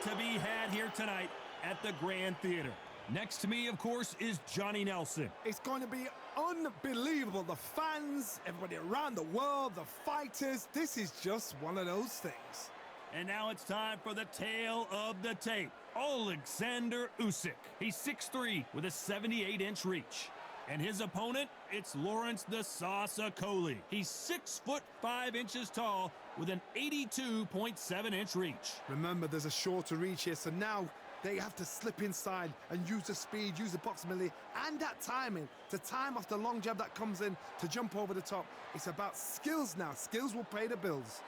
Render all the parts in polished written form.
to be had here tonight at the Grand Theater. Next to me, of course, is Johnny Nelson. It's going to be unbelievable. The fans, everybody around the world, the fighters. This is just one of those things. And now it's time for the tale of the tape. Alexander Usyk. He's 6'3" with a 78-inch reach. And his opponent, it's Lawrence the Sauce Okolie. He's 6'5" tall with an 82.7-inch reach. Remember, there's a shorter reach here, so now they have to slip inside and use the speed, use the proximity, and that timing to time off the long jab that comes in to jump over the top. It's about skills now. Skills will pay the bills.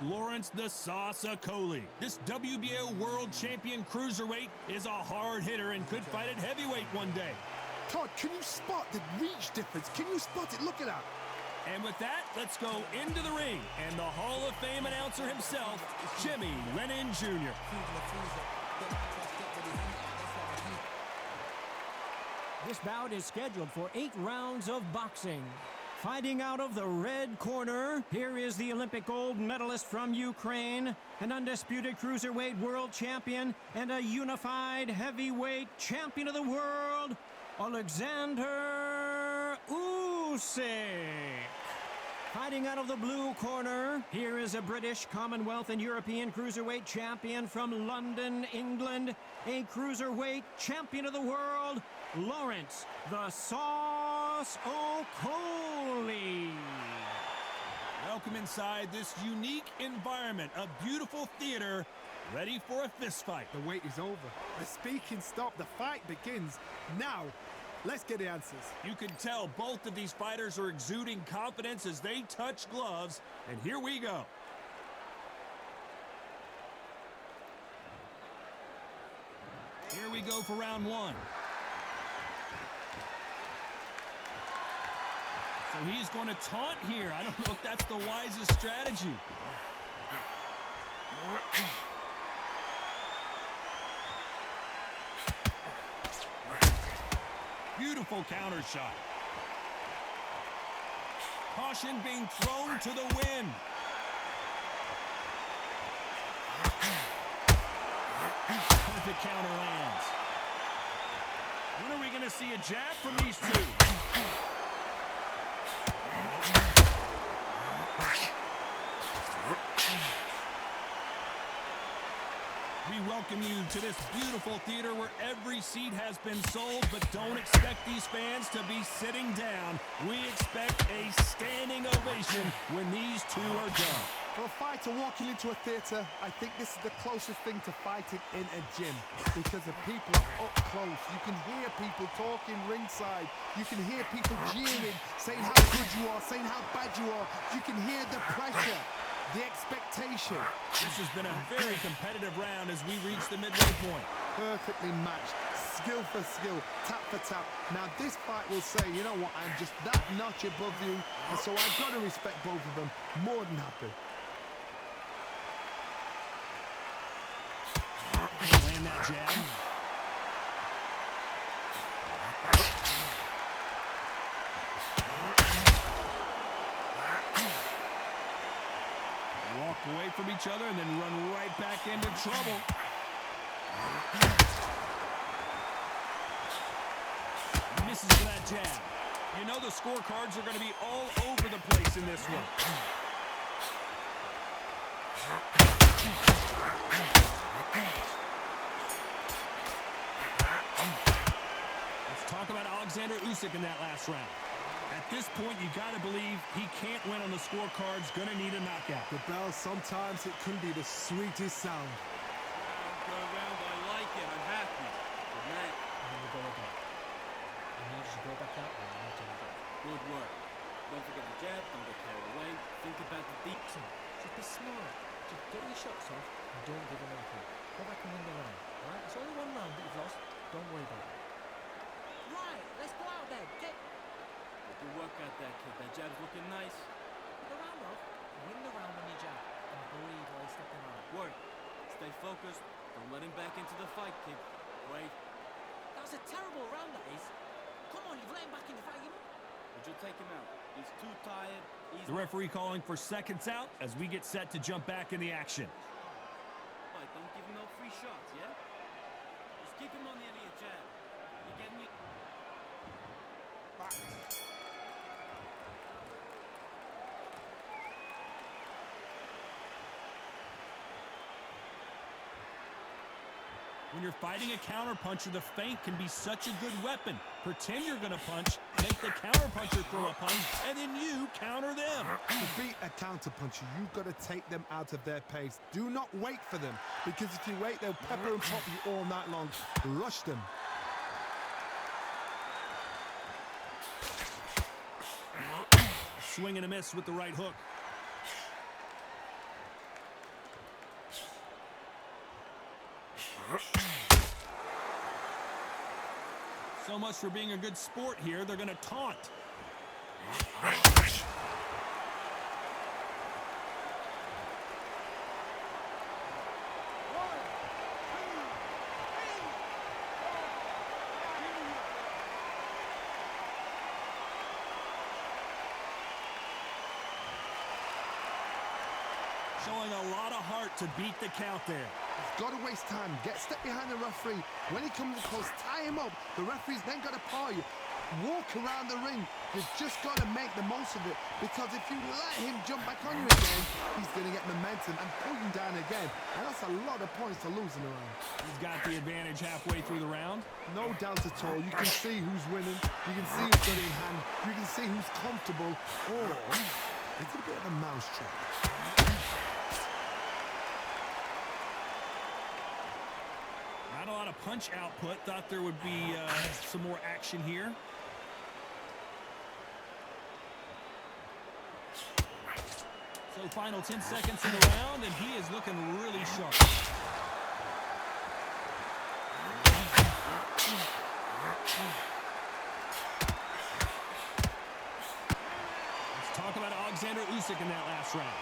Lawrence the Sauce Okolie. This WBO World Champion Cruiserweight is a hard hitter and could fight at heavyweight one day. Todd, can you spot the reach difference? Can you spot it? Look at that. And with that, let's go into the ring. And the Hall of Fame announcer himself, Jimmy Lennon Jr. This bout is scheduled for 8 rounds of boxing. Fighting out of the red corner, here is the Olympic gold medalist from Ukraine, an undisputed cruiserweight world champion, and a unified heavyweight champion of the world, Alexander Usyk. Fighting out of the blue corner, here is a British, Commonwealth, and European cruiserweight champion from London, England, a cruiserweight champion of the world, Lawrence the Sauce Okolie. Welcome inside this unique environment, a beautiful theater, ready for a fist fight. The wait is over. The speaking stopped. The fight begins now. Let's get the answers. You can tell both of these fighters are exuding confidence as they touch gloves, and here we go. Here we go for round one. So he's going to taunt here. I don't know if that's the wisest strategy. Beautiful counter shot. Caution being thrown to the wind. Perfect counter lands. When are we going to see a jab from these two? We welcome you to this beautiful theater where every seat has been sold, but don't expect these fans to be sitting down. We expect a standing ovation when these two are done. For a fighter walking into a theater, I think this is the closest thing to fighting in a gym because the people are up close. You can hear people talking ringside. You can hear people jeering, saying how good you are, saying how bad you are. You can hear the pressure, the expectation. This has been a very competitive round as we reach the midway point. Perfectly matched, skill for skill, tap for tap. Now this fight will say, you know what, I'm just that notch above you, and so I've got to respect both of them. More than happy. Land that jab. Walk away from each other and then run right back into trouble. Misses for that jab. You know the scorecards are going to be all over the place in this one. Let's talk about Alexander Usyk in that last round. At this point, you got to believe he can't win on the scorecards, going to need a knockout. The bell, sometimes it can be the sweetest sound. Go around, I like it, I'm happy. Good night. I'm going to go back. I need you to go back that way. I need you to go. Good work. Don't forget the jab, don't get carried away. Think about the deep. So, just be smart. Just get your shots off and don't give them anything. Go back and win the round. Alright? It's only one round that you've lost. Don't worry about it. Right, let's go out there. Get Good work out there, kid. That jab's looking nice. the round off. Win the round when you jab. And breathe while you're stepping out. Work. Stay focused. Don't let him back into the fight, kid. Wait. That was a terrible round, that is. Come on, you've let him back in the fight. Would you take him out? He's too tired. The referee calling for seconds out as we get set to jump back in the action. Right, don't give him no free shots, yeah? Just keep him on the end of your jab. You're getting it. When you're fighting a counterpuncher, the feint can be such a good weapon. Pretend you're going to punch, make the counterpuncher throw a punch, and then you counter them. To beat a counterpuncher, you've got to take them out of their pace. Do not wait for them, because if you wait, they'll pepper and pop you all night long. Rush them. Swing and a miss with the right hook. So much for being a good sport here. They're going to taunt. Showing a lot of heart to beat the count there. Got to waste time. Get step behind the referee. When he comes close, tie him up. The referee's then got to paw you. Walk around the ring. You've just got to make the most of it, because if you let him jump back on you again, he's going to get momentum and pull you down again. And that's a lot of points to lose in a round. He's got the advantage halfway through the round. No doubt at all. You can see who's winning. You can see who's got it in hand. You can see who's comfortable. Or it's a bit of a mousetrap. Not a lot of punch output. Thought there would be some more action here. So final 10 seconds in the round, and he is looking really sharp. Let's talk about Alexander Usyk in that last round.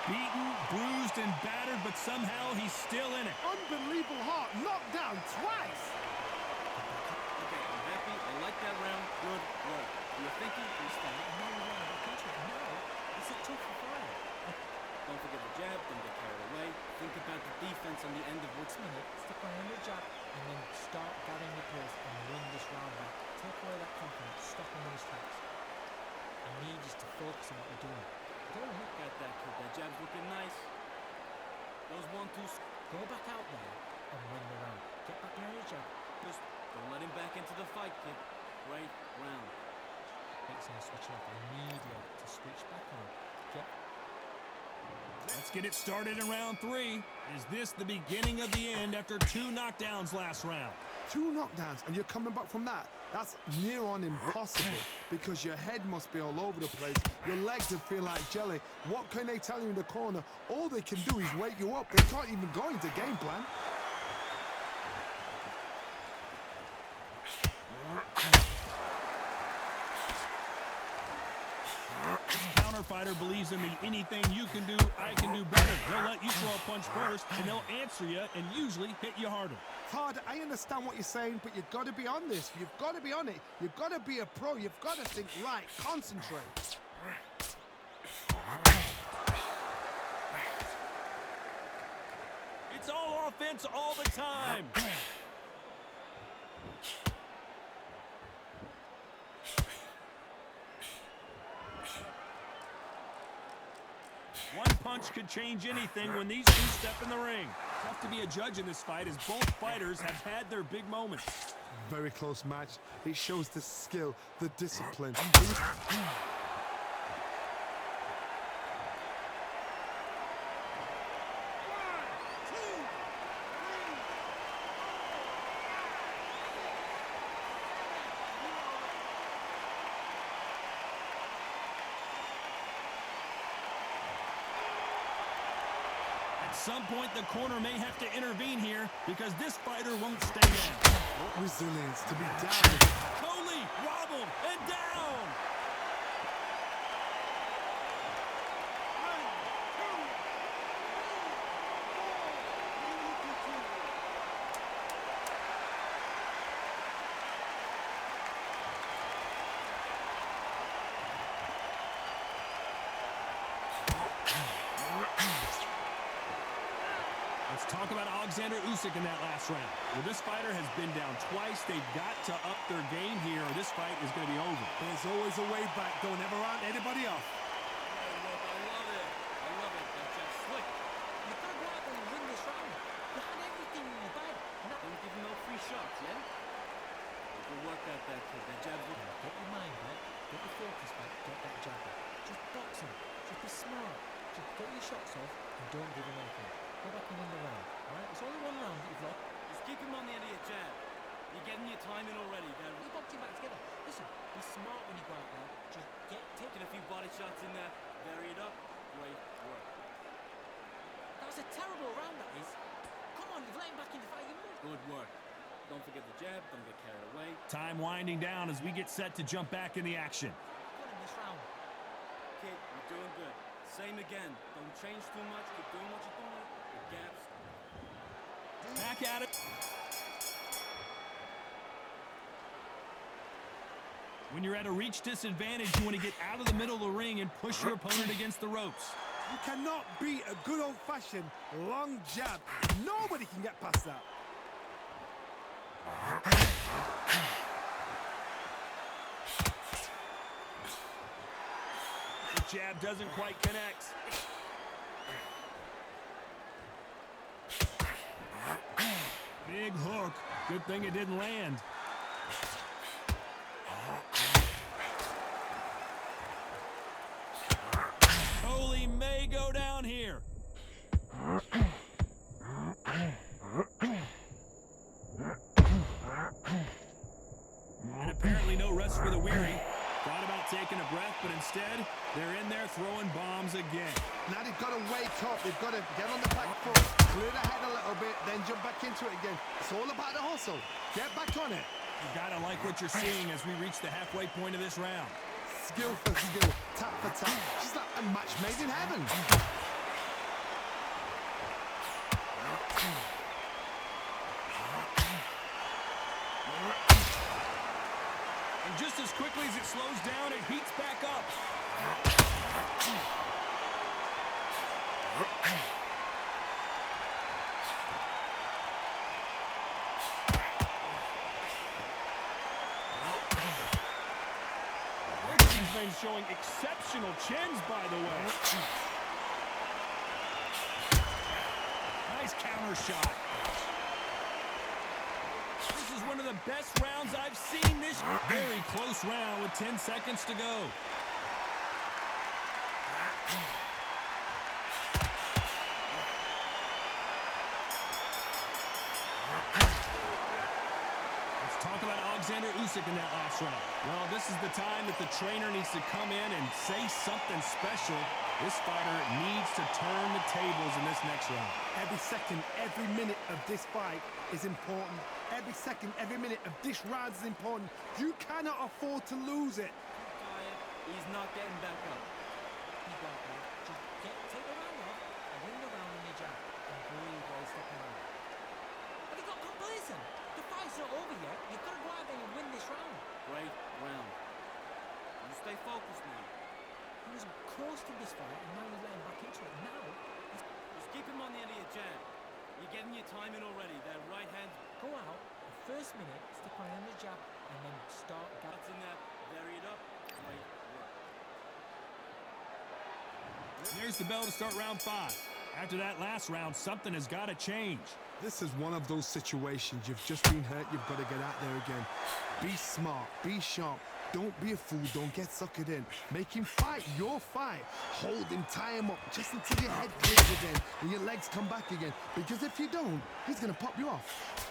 Beaten, bruised, and battered, but somehow he's still in it. Unbelievable heart. Knocked down twice. Okay, I'm happy. I like that round. Good work. You're thinking, you're staying. No. It's a tough fight. Don't forget the jab, don't get carried away. Think about the defense on the end of what's Minute, stick behind the jab, and then start gathering your pace and win this round back. Take away that confidence, stop him in his tracks. I need you to focus on what you're doing. Don't look at that kid. That jab's looking nice. Those 1-2s. Go back out there and win the round. Get back behind your jab. Just don't let him back into the fight, kid. Great round. Makes him switch off. I need you to switch back on. Get. Let's get it started in round 3. Is this the beginning of the end after 2 knockdowns last round? 2 knockdowns, and you're coming back from that. That's near on impossible, because your head must be all over the place. Your legs will feel like jelly. What can they tell you in the corner? All they can do is wake you up. They can't even go into game plan. Fighter believes in me. Anything you can do, I can do better. They'll let you throw a punch first, and they'll answer you and usually hit you harder. Todd, I understand what you're saying, but you've got to be on this. You've got to be on it. You've got to be a pro. You've got to think right. Concentrate. It's all offense all the time. One punch could change anything when these two step in the ring. Tough to be a judge in this fight, as both fighters have had their big moments. Very close match. It shows the skill, the discipline. At some point, the corner may have to intervene here because this fighter won't stay down. What resilience to be down. Okolie wobbled and down. Let's talk about Alexander Usyk in that last round. Well, this fighter has been down twice. They've got to up their game here, or this fight is going to be over. There's always a way back. Don't ever round anybody off. Hey, look, I love it. I love it. That's just slick. You gotta go out there and win this round. You had everything in your bag. Don't give him no free shots, yeah? Overwork that kid. That jab's looking. Get your mind back, get your focus back, get that jab back. Just box him. Just be smart. Just get your shots off and don't give him anything. Go back and win the round. Alright? It's only one round that you've lost. Just keep him on the end of your jab. You're getting your time in already. They're You box him back together. Listen, be smart when you go out there. Just taking a few body shots in there. Vary it up. Great work. That was a terrible round, that is. Come on, you've let him back in the fight. You must. Good work. Don't forget the jab. Don't get carried away. Time winding down as we get set to jump back in the action. Win him this round. Kid, you're doing good. Same again. Don't change too much. Keep doing what you're doing. The gaps. Back at it. When you're at a reach disadvantage, you want to get out of the middle of the ring and push your opponent against the ropes. You cannot beat a good old-fashioned long jab. Nobody can get past that. The jab doesn't quite connect. Big hook. Good thing it didn't land. Okolie may go down here. And apparently no rest for the weary. Thought about taking a breath, but instead, they're in there throwing bombs again. Now they've got to wake up. They've got to get on the back foot, clear the head a little bit, then jump back into it again. It's all about the hustle. Get back on it. You gotta like what you're seeing as we reach the halfway point of this round. Skill for skill, tap for tap. She's like a match made in heaven. And just as quickly as it slows down, it heats back up. These men showing exceptional chins, by the way. Nice counter shot. This is one of the best rounds I've seen this. Very close round with 10 seconds to go. Let's talk about Alexander Usyk in that last round. Well, this is the time that the trainer needs to come in and say something special. This fighter needs to turn the tables in this next round. Every second, every minute of this fight is important. Every second, every minute of this round is important. You cannot afford to lose it. Tired. He's not getting back up. You go out there. Just take the round off and win the round in your jab. And breathe while you're stepping around. But he got complacent. The fight's not over yet. You've got to go out there and win this round. Great round. You stay focused now. He was coasting this fight and now he's letting back into it. Now, Just keep him on the end of your jab. You're getting your time in already. That right hand. go out, the first minute, stick on the end of the jab, and then start That's in there. Vary it up. Great work. There's the bell to start round 5. After that last round, something has got to change. This is one of those situations. You've just been hurt. You've got to get out there again. Be smart. Be sharp. Don't be a fool. Don't get suckered in. Make him fight your fight. Hold him, tie him up, just until your head clears again and your legs come back again. Because if you don't, he's going to pop you off.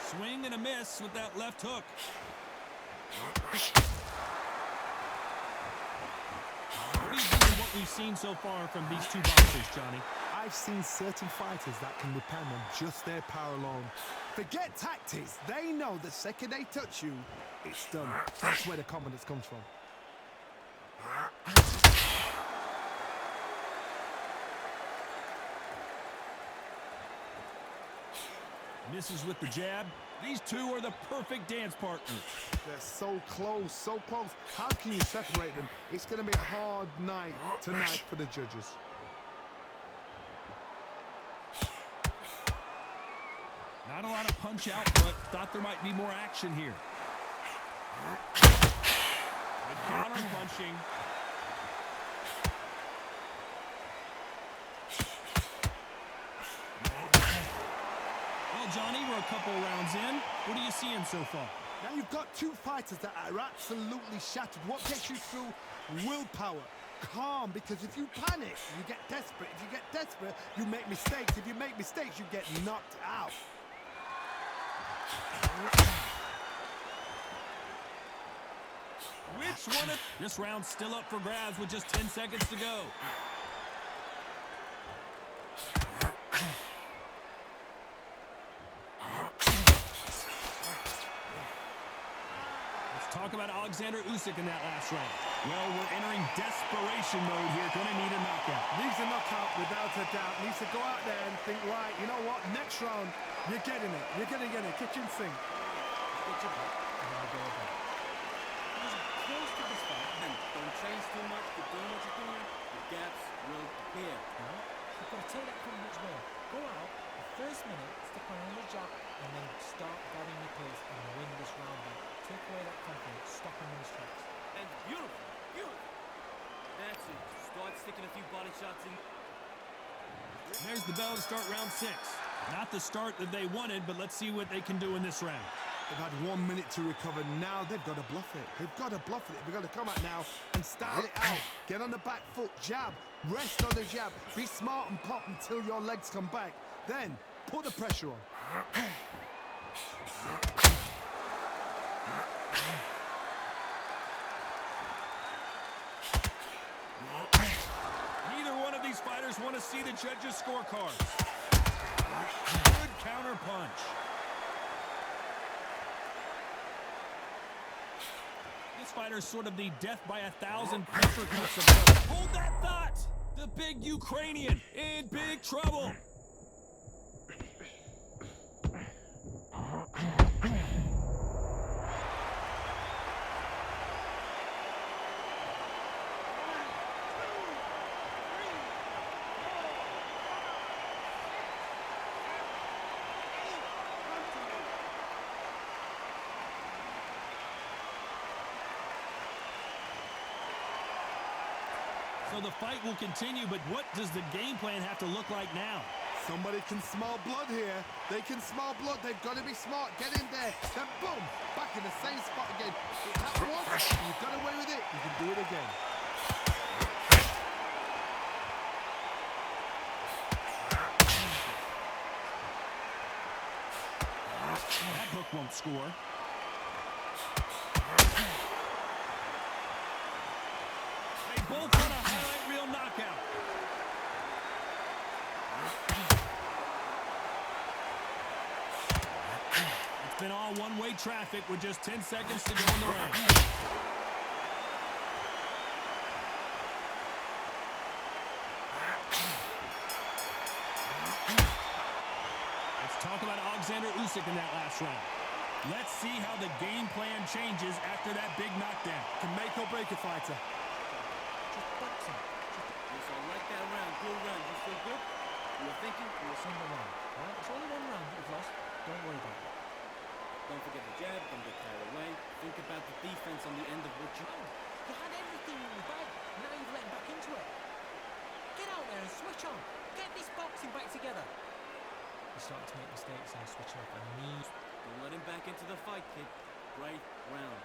Swing and a miss with that left hook. What do you think of what we've seen so far from these two boxers, Johnny? I've seen certain fighters that can depend on just their power alone. Forget tactics. They know the second they touch you, it's done. That's where the confidence comes from. Misses with the jab. These two are the perfect dance partners. They're so close, so close. How can you separate them? It's going to be a hard night tonight for the judges. Not a lot of punch out, but thought there might be more action here. Good counter punching. Well, Johnny, we're a couple rounds in. What are you seeing so far? Now you've got two fighters that are absolutely shattered. What gets you through? Willpower. Calm, because if you panic, you get desperate. If you get desperate, you make mistakes. If you make mistakes, you get knocked out. Which one of... This round's still up for grabs with just 10 seconds to go. Let's talk about Alexander Usyk in that last round. Well, we're entering desperation mode here. Gonna need a knockout. Needs a knockout without a doubt. Needs to go out there and think, right, you know what? Next round, you're getting it. You're going to get it. Kitchen sink. Close to this fight. And don't change too much. Keep doing what you're doing. The gaps will appear. No, you've got to take that confidence well. Go out, the first minute, stick on the jab, and then start gathering your pace and win this round back. Take away that confidence, stop him in his tracks. And beautiful. Beautiful. That's it. Start sticking a few body shots in. There's the bell to start round 6. Not the start that they wanted, but let's see what they can do in this round. They've had 1 minute to recover. Now they've got to bluff it. They've got to bluff it. They've got to come out now and start it out. Get on the back foot, jab, rest on the jab. Be smart and pop until your legs come back. Then put the pressure on. Neither one of these fighters want to see the judges' scorecards. Good counter punch. This fighter's sort of the death by 1,000 pressure cuts of Hold that thought! The big Ukrainian in big trouble. So the fight will continue, but what does the game plan have to look like now? Somebody can smell blood here. They can smell blood. They've got to be smart. Get in there. Then boom, back in the same spot again. It happened once. You got away with it. You can do it again. That hook won't score. They both got a highlight reel knockout. It's been all one-way traffic with just 10 seconds to go in the round. Let's talk about Alexander Usyk in that last round. Let's see how the game plan changes after that big knockdown. Can make or break a fighter. Just box him. Yes, I like that round. Good round. You feel good? You were thinking? You were single round. Right? It's only one round that you've lost. Don't worry about it. Don't forget the jab. Don't get carried away. Think about the defense on the end of what you... You had everything in your bag. Now you've let him back into it. Get out there and switch on. Get this boxing back together. You're starting to make mistakes and switching off. I need... Don't let him back into the fight, kid. Great round.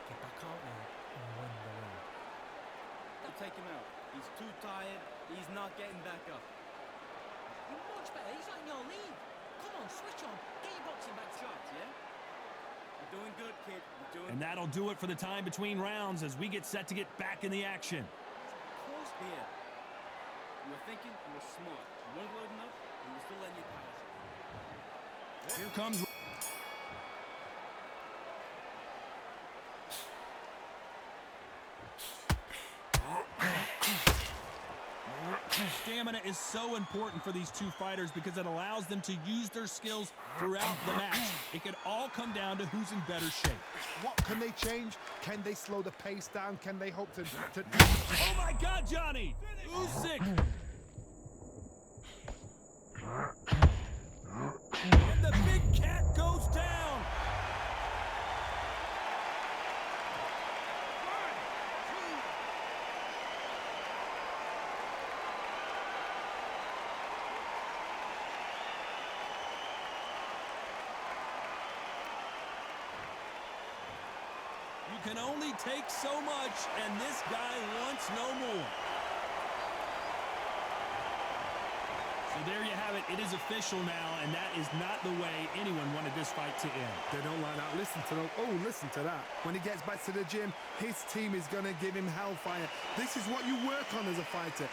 Get back out there and win the round. You take him out. He's too tired. He's not getting back up. You're much better. He's not in your league. Come on, switch on. Get your boxing back. Shots, yeah? You're doing good, kid. You're doing And that'll do it for the time between rounds as we get set to get back in the action. close here. You were thinking, you were smart. You weren't loading up, and you were still letting your power show. Here comes... stamina is so important for these two fighters because it allows them to use their skills throughout the match. It could all come down to who's in better shape. What can they change? Can they slow the pace down? Can they hope to... Oh my God, Johnny! Usyk! And the big cat goes down! You can only take so much, and this guy wants no more. So there you have it. It is official now, and that is not the way anyone wanted this fight to end. They don't like that. Listen to them. Oh, listen to that. When he gets back to the gym, his team is going to give him hellfire. This is what you work on as a fighter.